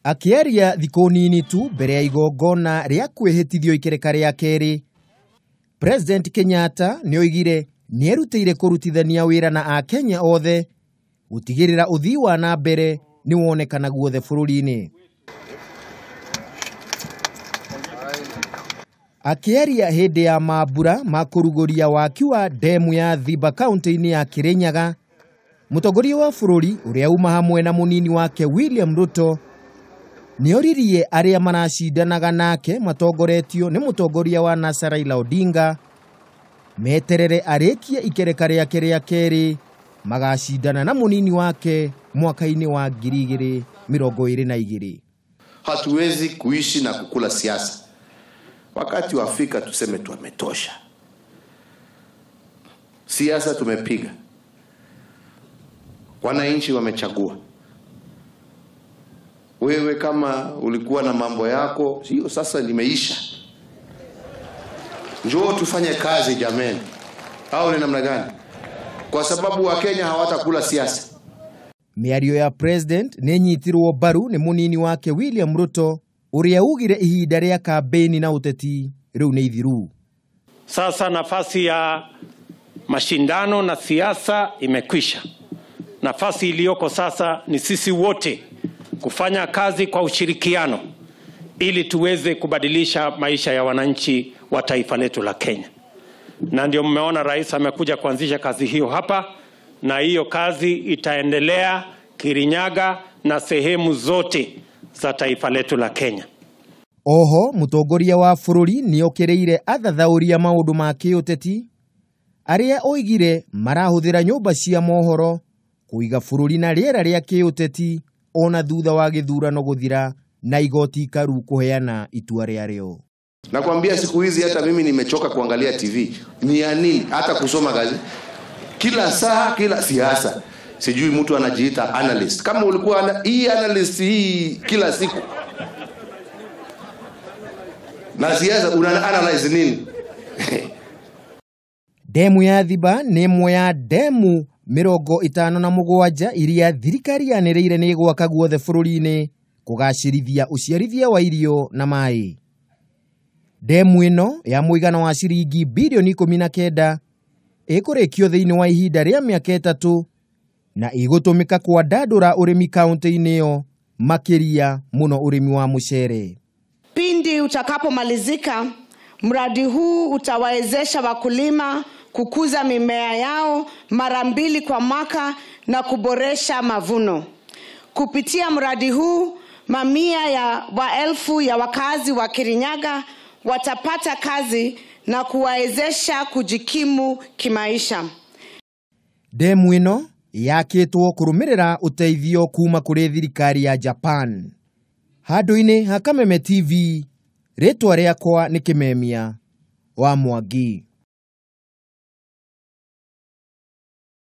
Akiaria thikũ nini tu mbere ya igongona rĩa kwĩhĩtithio ikereka rĩa kerĩ, President Kenyatta nĩoigire nĩerutĩire kũrutithania wĩra na Akenya othe gũtigĩrĩra ũthii wa na mbere nĩwonekana guothe bũrũri-inĩ. Akiaria hĩndĩ ya mambura ma kũrugũria waki wa demu ya Thiba kaunti-inĩ ya Kirinyaga, mũtongoria wa bũrũri ũrĩa uma hamwe na mũnini wake William Ruto nĩoririe arĩa maracindanaga nake matongoretio nĩ mũtongoria wa NASA Raila Odinga meterere arĩkie ikereka rĩake rĩa kerĩ magacindana na mũnini wake mwaka-inĩ wa 2022. Hatuwezi kuishi na kukula siasa. Wakati wa Afrika tuseme tumetosha. Siasa tumepiga. Wananchi wamechagua. Wewe kama ulikuwa na mambo yako, hiyo sasa limeisha. Njoo tufanye kazi jameni. Au ni namna gani? Kwa sababu Wakenya hawatakula siasa. Mĩario ya president nĩnyitirwo mbaru nĩ mũnini wake William Ruto ũrĩa ugire ihinda rĩa kampeni na uteti rĩu nĩ ithiru. Sasa nafasi ya mashindano na siasa imekwisha. Nafasi iliyoko sasa ni sisi wote kufanya kazi kwa ushirikiano ili tuweze kubadilisha maisha ya wananchi wa taifa letu la Kenya. Na ndio mmeona rais amekuja kuanzisha kazi hiyo hapa, na hiyo kazi itaendelea Kirinyaga na sehemu zote za taifa letu la Kenya. Oho mũtongoria wa bũrũri nĩokereire athathauria maũndũ ma kĩũteti arĩa oigire marahũthĩra nyũmba cia mohoro kũiga bũrũri na rĩera rĩa kĩũteti ona thutha wa gĩthurano gũthira na igoti ikaru kuheana itua rĩarĩo. Nakwambia siku hizi hata mimi nimechoka kuangalia TV. Ni ya nini? Hata kusoma gazeti. Kila saa, kila siasa. Sijui mtu anajiita analyst. Kama ulikuwa hii analyst hii kila siku. Na siasa una-analyze nini? Demu ya Thiba nĩ ĩmwe ya demu 57 iria thirikari yanĩrĩire nĩ gwaka guothe bũrũri-inĩ kũgacĩrithia ũciarithia wa irio na maĩ. Demu ĩno ya mũigana wa ciringi bilioni 19 ĩkũrĩkio thĩinĩ wa ihinda rĩa mĩaka 3 na igũtũmĩka kwandandũra ũrĩmi kaunti-inĩ ĩyo makĩria mũno ũrĩmi wa mũcere. Pindi utakapomalizika, mradi huu utawawezesha wakulima kukuza mimea yao mara 2 kwa mwaka na kuboresha mavuno. Kupitia mradi huu, mamia ya maelfu ya wakazi wa Kirinyaga watapata kazi na kuwawezesha kujikimu kimaisha. Demu ĩno yakĩtwo kũrũmĩrĩra ũteithio kuma kũrĩ thirikari ya Japan. Handũ-inĩ ha Kameme TV, rĩtwa rĩakwa nĩ Kĩmemia wa Mwangi.